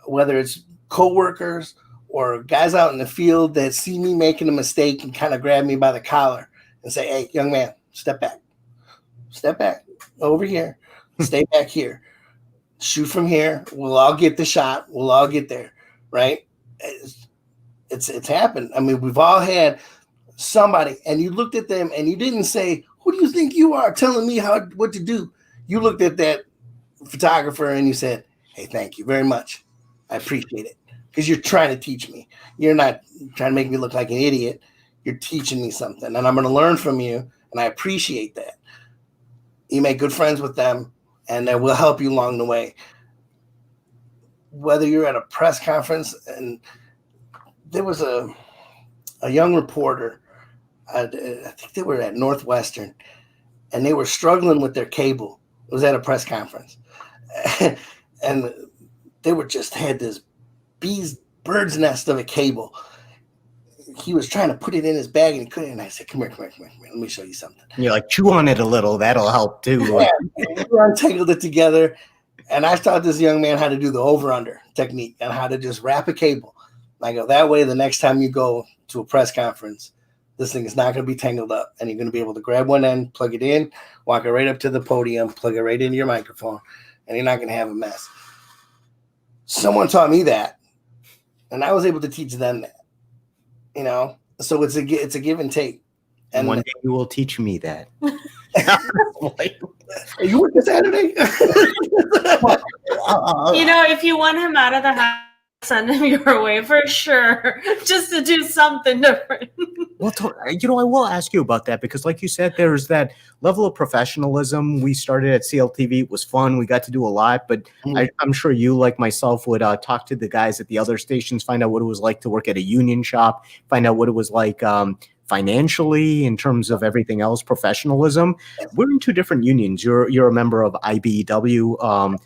whether it's coworkers or guys out in the field that see me making a mistake and kind of grab me by the collar and say, hey, young man, step back over here, stay back here, shoot from here. We'll all get the shot. We'll all get there. Right. It's happened. I mean, we've all had somebody and you looked at them and you didn't say, who do you think you are telling me what to do? You looked at that photographer and you said, hey, thank you very much. I appreciate it. Because you're trying to teach me. You're not trying to make me look like an idiot. You're teaching me something, and I'm going to learn from you, and I appreciate that. You make good friends with them, and that will help you along the way. Whether you're at a press conference, and there was a young reporter, I think they were at Northwestern, and they were struggling with their cable. It was at a press conference. And they had this bird's nest of a cable. He was trying to put it in his bag and he couldn't. And I said, come here. Let me show you something. You're like, chew on it a little. That'll help too. Yeah, we untangled it together. And I taught this young man how to do the over-under technique and how to just wrap a cable. I go, that way the next time you go to a press conference, this thing is not going to be tangled up. And you're going to be able to grab one end, plug it in, walk it right up to the podium, plug it right into your microphone, and you're not going to have a mess. Someone taught me that. And I was able to teach them that, so it's a give and take. And one day you will teach me that. You work this Saturday? If you want him out of the house, send him your way for sure, just to do something different. Well, I will ask you about that because, like you said, there's that level of professionalism. We started at CLTV. It was fun. We got to do a lot, but I'm sure you, like myself, would talk to the guys at the other stations, find out what it was like to work at a union shop, find out what it was like financially in terms of everything else, professionalism. We're in two different unions. You're a member of IBEW.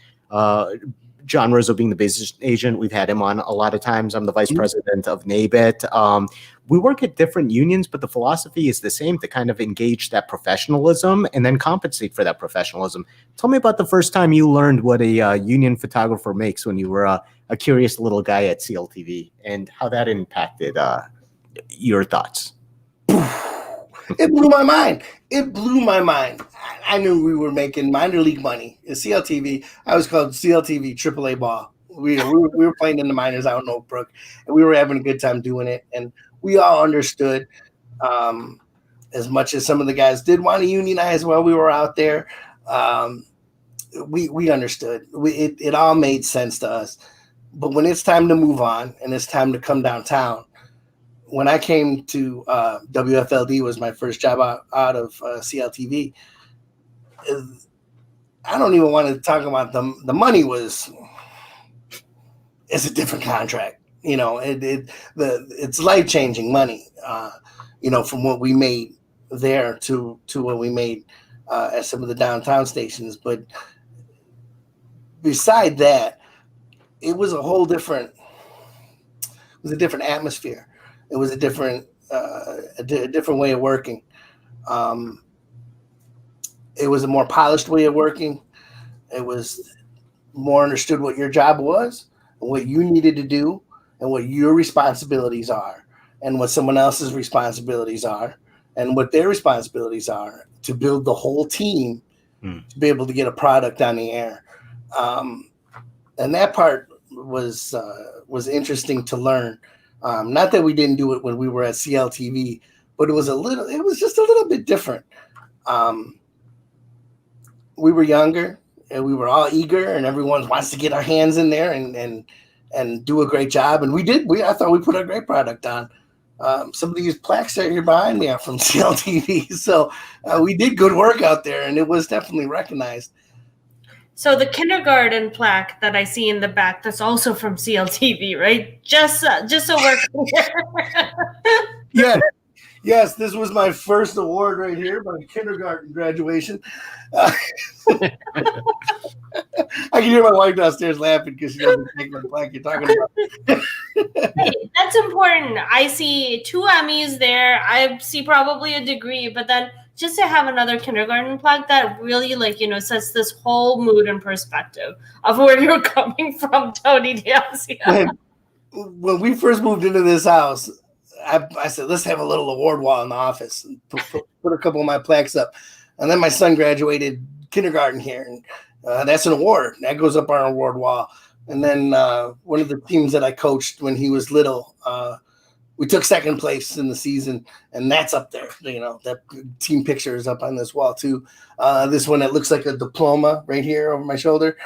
John Rizzo being the business agent, we've had him on a lot of times. I'm the vice president of NABIT. We work at different unions, but the philosophy is the same, to kind of engage that professionalism and then compensate for that professionalism. Tell me about the first time you learned what a union photographer makes when you were a curious little guy at CLTV and how that impacted your thoughts. It blew my mind. I knew we were making minor league money. At CLTV, I was called CLTV AAA ball. We were playing in the minors out in Oak Brook, and we were having a good time doing it. And we all understood, as much as some of the guys did want to unionize while we were out there. We understood. It all made sense to us. But when it's time to move on and it's time to come downtown, when I came to WFLD, was my first job out of CLTV. I don't even want to talk about the money. It's a different contract. It's life-changing money. From what we made there to what we made at some of the downtown stations. But beside that, it was a whole different. It was a different atmosphere. It was a different way of working. It was a more polished way of working. It was more understood what your job was, and what you needed to do, and what your responsibilities are, and what someone else's responsibilities are, and what their responsibilities are to build the whole team to be able to get a product on the air. And that part was interesting to learn. Not that we didn't do it when we were at CLTV, but it was just a little bit different. We were younger, and we were all eager, and everyone wants to get our hands in there and do a great job. And we did. I thought we put a great product on. Some of these plaques that you're behind me are from CLTV, so we did good work out there, and it was definitely recognized. So the kindergarten plaque that I see in the back, that's also from CLTV, right? Just so we're clear. Yes, this was my first award right here, my kindergarten graduation. I can hear my wife downstairs laughing because she doesn't think my plaque you're talking about. Hey, that's important. I see 2 Emmys there. I see probably a degree, but then just to have another kindergarten plaque, that really sets this whole mood and perspective of where you're coming from, Tony Diasio. When we first moved into this house, I said, let's have a little award wall in the office and put a couple of my plaques up. And then my son graduated kindergarten here, and that's an award. That goes up on our award wall. And then one of the teams that I coached when he was little, we took second place in the season, and that's up there. That team picture is up on this wall too. This one, it looks like a diploma right here over my shoulder.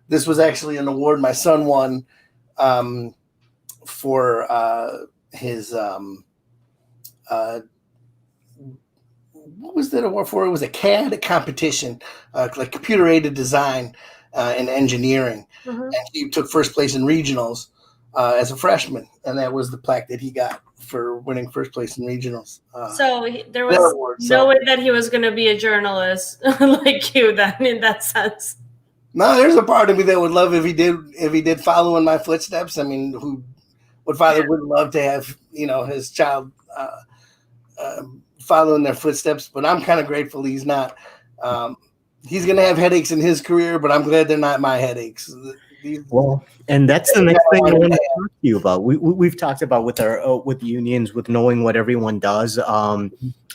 This was actually an award my son won for his what was that award for? It was a CAD competition, like computer aided design and engineering. Mm-hmm. And he took first place in regionals as a freshman, and that was the plaque that he got for winning first place in regionals. So there was no way that he was going to be a journalist like you then, in that sense. No, there's a part of me that would love if he did follow in my footsteps. I mean, what father wouldn't love to have, his child follow in their footsteps? But I'm kind of grateful he's not. He's going to have headaches in his career, but I'm glad they're not my headaches. Well, and that's the next thing I want to talk to you about. We've talked about with unions, with knowing what everyone does.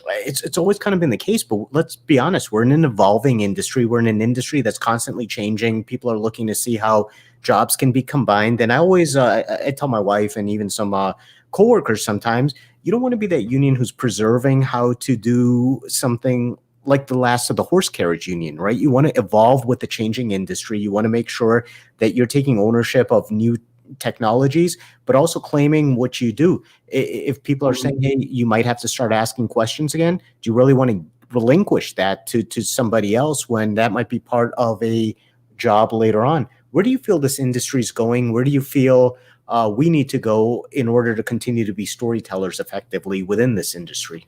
It's always kind of been the case, but let's be honest, we're in an evolving industry. We're in an industry that's constantly changing. People are looking to see how jobs can be combined. And I always, I tell my wife and even some coworkers sometimes, you don't want to be that union who's preserving how to do something like the last of the horse carriage union, right? You want to evolve with the changing industry. You want to make sure that you're taking ownership of new technologies, but also claiming what you do. If people are saying, hey, you might have to start asking questions again, do you really want to relinquish that to somebody else when that might be part of a job later on? Where do you feel this industry is going? Where do you feel we need to go in order to continue to be storytellers effectively within this industry?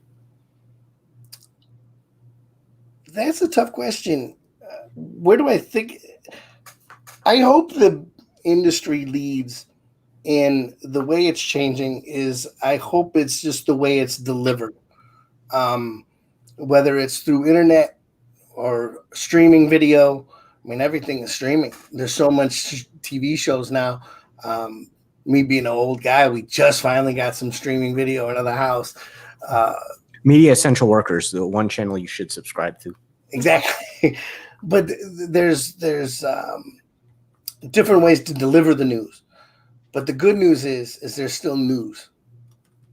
That's a tough question. Where do I think? I hope the industry leads, and the way it's changing is I hope it's just the way it's delivered. Whether it's through internet or streaming video, I mean, everything is streaming. There's so much TV shows now. Me being an old guy, we just finally got some streaming video into the house. Media Essential Workers, the one channel you should subscribe to. Exactly. But there's different ways to deliver the news. But the good news is there's still news.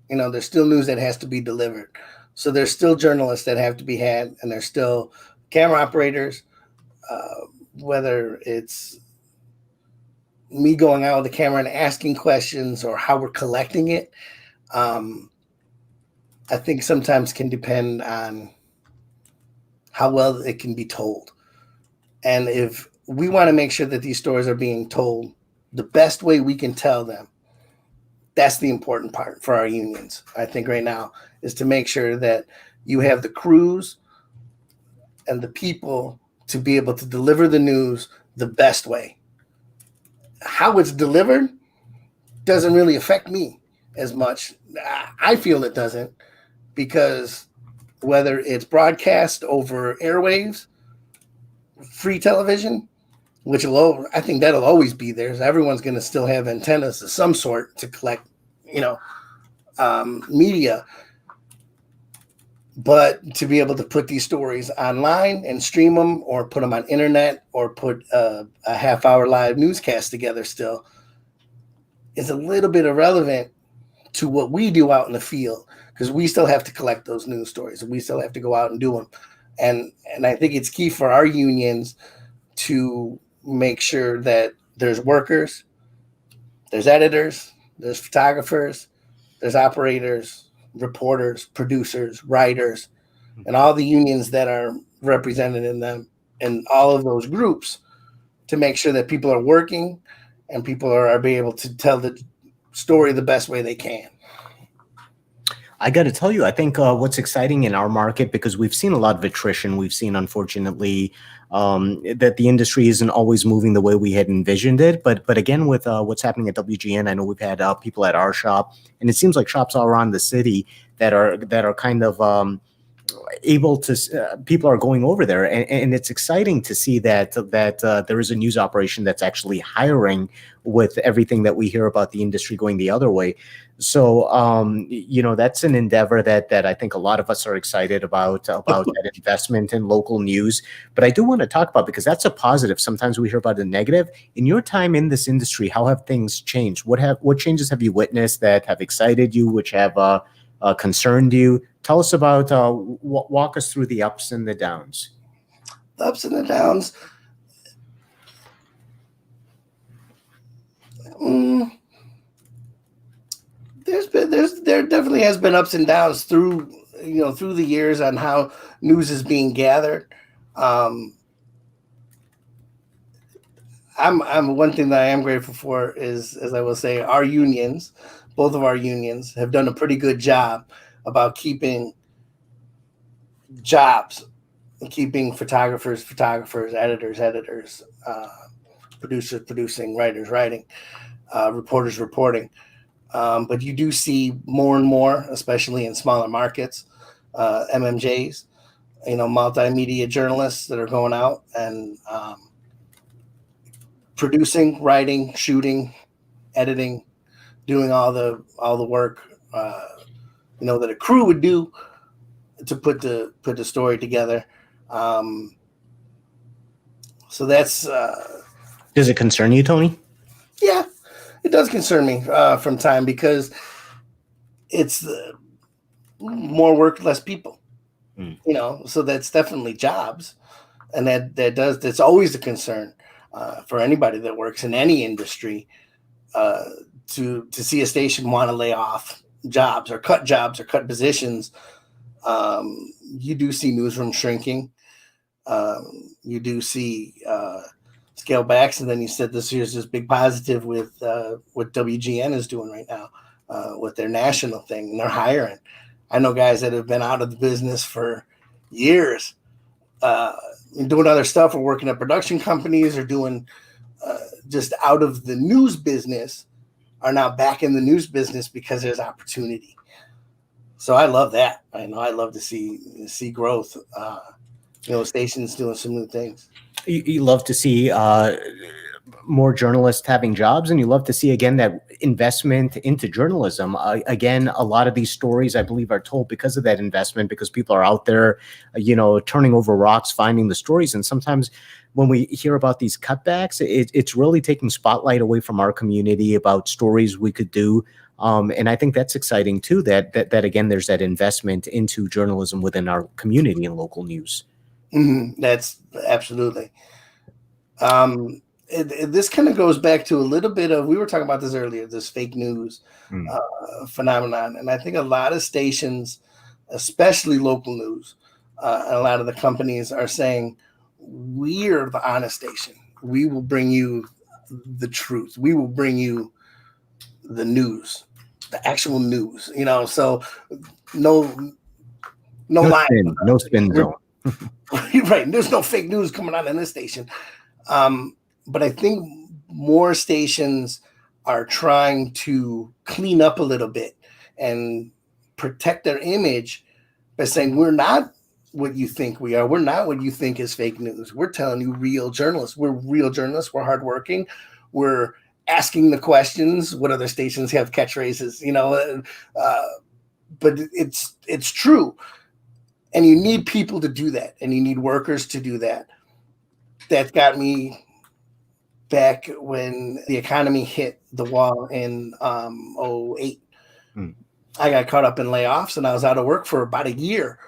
There's still news that has to be delivered. So there's still journalists that have to be had, and there's still camera operators, whether it's me going out with the camera and asking questions or how we're collecting it. I think sometimes can depend on how well it can be told. And if we want to make sure that these stories are being told the best way we can tell them, that's the important part for our unions, I think, right now, is to make sure that you have the crews and the people to be able to deliver the news the best way. How it's delivered doesn't really affect me as much. I feel it doesn't, because whether it's broadcast over airwaves, free television, which I think that'll always be there. So everyone's going to still have antennas of some sort to collect, media. But to be able to put these stories online and stream them, or put them on internet, or put a half-hour live newscast together still, is a little bit irrelevant to what we do out in the field, because we still have to collect those news stories and we still have to go out and do them. And I think it's key for our unions to make sure that there's workers, there's editors, there's photographers, there's operators, reporters, producers, writers, and all the unions that are represented in them, and all of those groups, to make sure that people are working and people are being able to tell the story the best way they can. I got to tell you, I think what's exciting in our market, because we've seen a lot of attrition, we've seen, unfortunately, that the industry isn't always moving the way we had envisioned it. But again, with what's happening at WGN, I know we've had people at our shop, and it seems like shops all around the city that are kind of able to, people are going over there, and it's exciting to see that there is a news operation that's actually hiring, with everything that we hear about the industry going the other way. So that's an endeavor that I think a lot of us are excited about that investment in local news. But I do want to talk about, because that's a positive. Sometimes we hear about the negative. In your time in this industry, how have things changed? What changes have you witnessed that have excited you, which have concerned you? Tell us about, walk us through the ups and the downs. The ups and the downs. There definitely has been ups and downs through the years on how news is being gathered. I'm one thing that I am grateful for is, as I will say, our unions, both of our unions, have done a pretty good job about keeping jobs, keeping photographers, editors, producers producing, writers writing, reporters reporting. But you do see more and more, especially in smaller markets, MMJs, multimedia journalists that are going out and producing, writing, shooting, editing, doing all the work that a crew would do to put the story together. So that's. Does it concern you, Tony? Yeah, it does concern me from time, because it's more work, less people. So that's definitely jobs, and that's always a concern for anybody that works in any industry, to see a station want to lay off jobs or cut positions. You do see newsroom shrinking. You do see scale backs, and then you said this year's this big positive with what WGN is doing right now with their national thing, and they're hiring. I know guys that have been out of the business for years, doing other stuff, or working at production companies, or doing just out of the news business, are now back in the news business because there's opportunity. So I love that. I love to see growth. Stations doing some new things. You love to see more journalists having jobs, and you love to see, again, that investment into journalism. Again, a lot of these stories, I believe, are told because of that investment, because people are out there, turning over rocks, finding the stories. And sometimes when we hear about these cutbacks, it's really taking spotlight away from our community about stories we could do. And I think that's exciting too, that again, there's that investment into journalism within our community and local news. Mm-hmm. That's absolutely. This kind of goes back to a little bit of, we were talking about this earlier, this fake news phenomenon. And I think a lot of stations especially local news. And a lot of the companies are saying, we're the honest station. We will bring you the truth. We will bring you the news, the actual news, so no spin, no spin zone. Right. There's no fake news coming out in this station. But I think more stations are trying to clean up a little bit and protect their image by saying, we're not what you think we are. We're not what you think is fake news. We're telling you real journalists. We're real journalists. We're hardworking. We're asking the questions. What other stations have catchphrases? But it's true. And you need people to do that. And you need workers to do that. That got me back when the economy hit the wall in 2008. I got caught up in layoffs and I was out of work for about a year.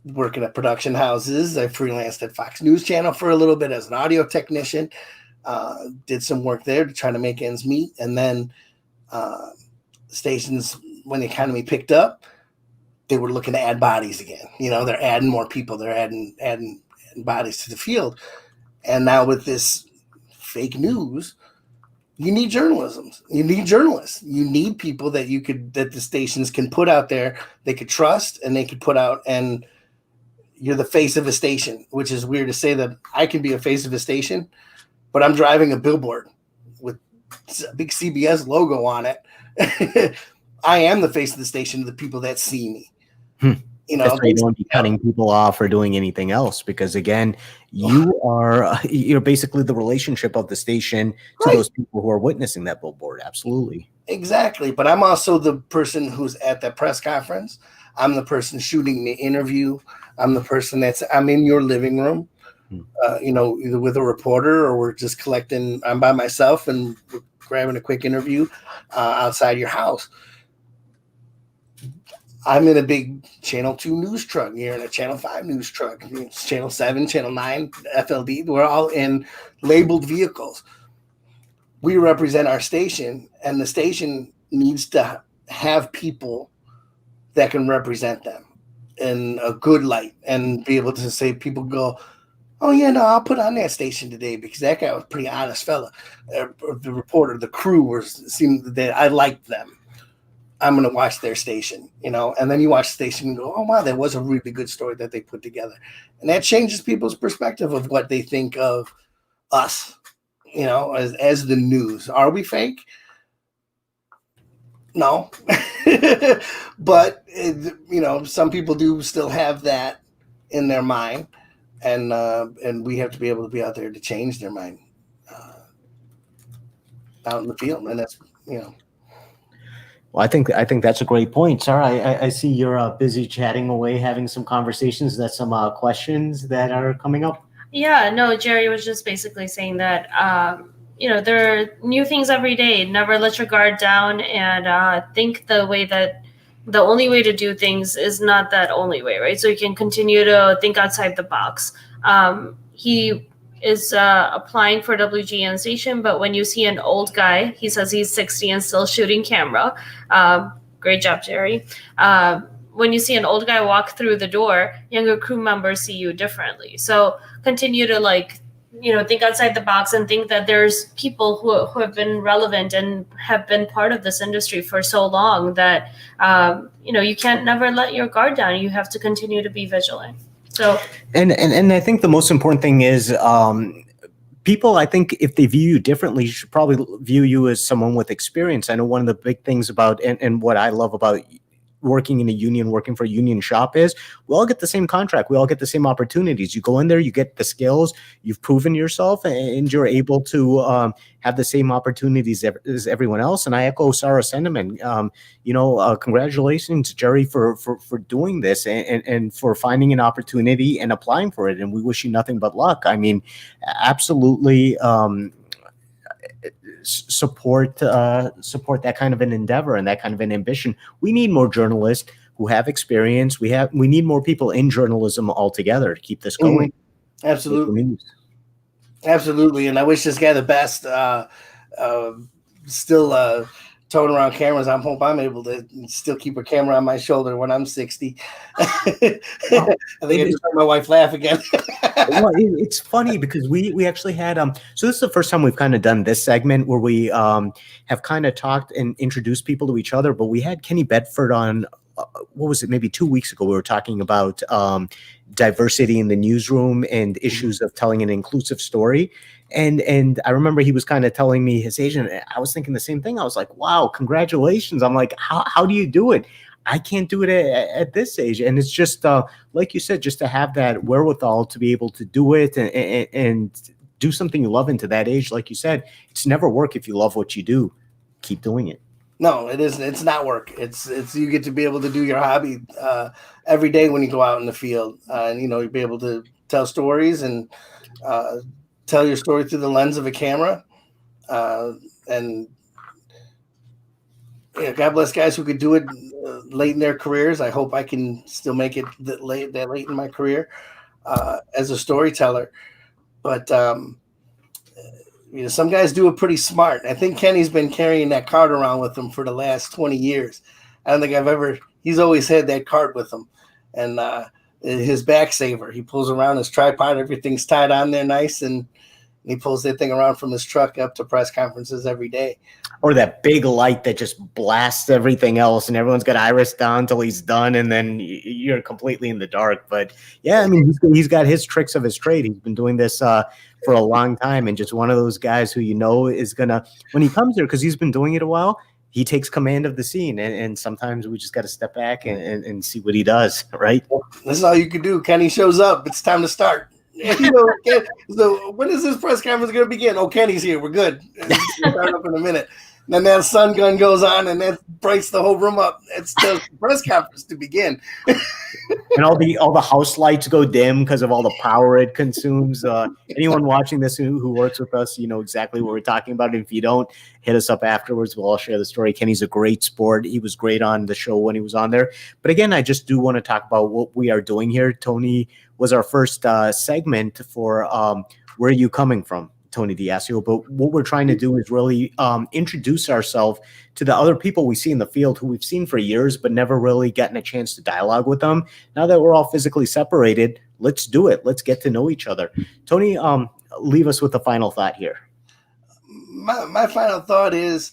Working at production houses. I freelanced at Fox News Channel for a little bit as an audio technician. Did some work there to try to make ends meet. And then stations, when the economy picked up, they were looking to add bodies again. They're adding more people. They're adding bodies to the field. And now with this fake news, you need journalism. You need journalists. You need people that the stations can put out there, they could trust and they could put out, and you're the face of a station, which is weird to say that I can be a face of a station, but I'm driving a billboard with a big CBS logo on it. I am the face of the station to the people that see me. That's why you don't be cutting people off or doing anything else, because again, you're basically the relationship of the station to those people who are witnessing that billboard. Absolutely. Exactly. But I'm also the person who's at that press conference. I'm the person shooting the interview. I'm the person I'm in your living room, either with a reporter or we're just collecting. I'm by myself and we're grabbing a quick interview outside your house. I'm in a big Channel 2 news truck. You're in a Channel 5 news truck. It's Channel 7, Channel 9, FLD. We're all in labeled vehicles. We represent our station, and the station needs to have people that can represent them in a good light and be able to say, people go, oh, yeah, no, I'll put on that station today because that guy was a pretty honest fella. The reporter, the crew seemed that I liked them. I'm going to watch their station, and then you watch the station and go, oh, wow, that was a really good story that they put together. And that changes people's perspective of what they think of us, as the news. Are we fake? No. But, some people do still have that in their mind, and we have to be able to be out there to change their mind out in the field. And that's, Well, I think that's a great point. Sarah, I see you're busy chatting away, having some conversations. That's some questions that are coming up. Yeah, no, Jerry was just basically saying that, there are new things every day. Never let your guard down, and think the only way to do things is not that only way, right? So you can continue to think outside the box. He is applying for WGN station, but when you see an old guy, he says he's 60 and still shooting camera. Great job, Jerry. When you see an old guy walk through the door, younger crew members see you differently. So continue to think outside the box and think that there's people who have been relevant and have been part of this industry for so long that, you can't never let your guard down. You have to continue to be vigilant. So, and I think the most important thing is people, I think if they view you differently, should probably view you as someone with experience. I know one of the big things about and what I love about working in a union, working for a union shop is we all get the same contract. We all get the same opportunities. You go in there, you get the skills, you've proven yourself, and you're able to have the same opportunities as everyone else. And I echo Sarah's sentiment. Congratulations, Jerry, for doing this and for finding an opportunity and applying for it. And we wish you nothing but luck. I mean, absolutely. Support that kind of an endeavor and that kind of an ambition. We need more journalists who have experience. We need more people in journalism altogether to keep this going. Absolutely. And I wish this guy the best. Still towing around cameras. I hope I'm able to still keep a camera on my shoulder when I'm 60. I think I just heard my wife laugh again. Well, it's funny because we actually had so this is the first time we've kind of done this segment where we have kind of talked and introduced people to each other, but we had Kenny Bedford on what was it, maybe 2 weeks ago. We were talking about diversity in the newsroom and issues of telling an inclusive story. And I remember he was kind of telling me his age, and I was thinking the same thing. I was like, wow, congratulations. I'm like, how do you do it? I can't do it at this age. And it's just, like you said, just to have that wherewithal to be able to do it and do something you love into that age. Like you said, it's never work if you love what you do. Keep doing it. No, it isn't. It's not work. It's you get to be able to do your hobby every day when you go out in the field. And, you'll be able to tell stories and tell your story through the lens of a camera. And God bless guys who could do it late in their careers. I hope I can still make it that late in my career as a storyteller. But some guys do it pretty smart. I think Kenny's been carrying that card around with him for the last 20 years. I don't think he's always had that card with him. And his back saver, he pulls around his tripod, everything's tied on there nice, and he pulls that thing around from his truck up to press conferences every day. Or that big light that just blasts everything else, and everyone's got iris down till he's done, and then you're completely in the dark. But yeah, I mean, he's got his tricks of his trade. He's been doing this for a long time, and just one of those guys who is gonna, when he comes there, because he's been doing it a while, he takes command of the scene, and sometimes we just got to step back and see what he does. Right? This is all you can do. Kenny shows up. It's time to start. So when is this press conference going to begin? Oh, Kenny's here. We're good. Start up in a minute. And then that sun gun goes on, and that breaks the whole room up. It's the press conference to begin. And all the house lights go dim because of all the power it consumes. Anyone watching this who works with us, you know exactly what we're talking about. And if you don't, hit us up afterwards. We'll all share the story. Kenny's a great sport. He was great on the show when he was on there. But again, I just do want to talk about what we are doing here. Tony was our first segment for Where Are You Coming From? Tony Diasio, but what we're trying to do is really introduce ourselves to the other people we see in the field who we've seen for years, but never really gotten a chance to dialogue with them. Now that we're all physically separated, let's do it. Let's get to know each other. Tony, leave us with a final thought here. My final thought is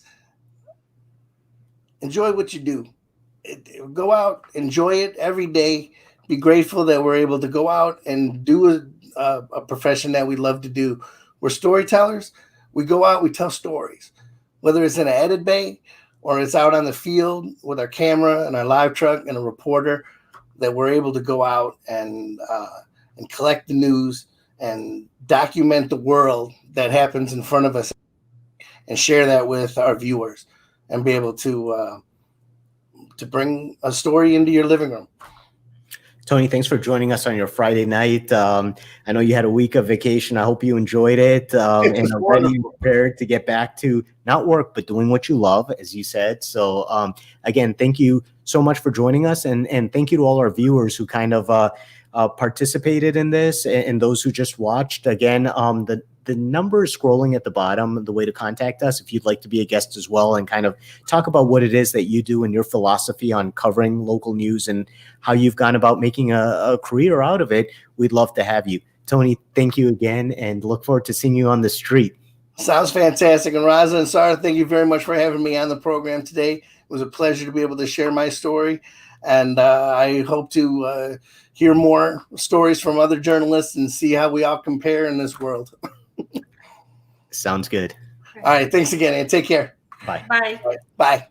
enjoy what you do. Go out, enjoy it every day. Be grateful that we're able to go out and do a profession that we love to do. We're storytellers. We go out, we tell stories, whether it's in an edit bay or it's out on the field with our camera and our live truck and a reporter, that we're able to go out and collect the news and document the world that happens in front of us and share that with our viewers and be able to bring a story into your living room. Tony, thanks for joining us on your Friday night. I know you had a week of vacation. I hope you enjoyed it and are ready and prepared to get back to not work, but doing what you love, as you said. So again, thank you so much for joining us. And thank you to all our viewers who kind of participated in this and those who just watched. Again, the number is scrolling at the bottom, the way to contact us if you'd like to be a guest as well and kind of talk about what it is that you do and your philosophy on covering local news and how you've gone about making a career out of it. We'd love to have you. Tony, thank you again and look forward to seeing you on the street. Sounds fantastic. And Raza and Sarah, thank you very much for having me on the program today. It was a pleasure to be able to share my story. And I hope to hear more stories from other journalists and see how we all compare in this world. Sounds good. All right. Thanks again, and take care. Bye. Bye. Bye.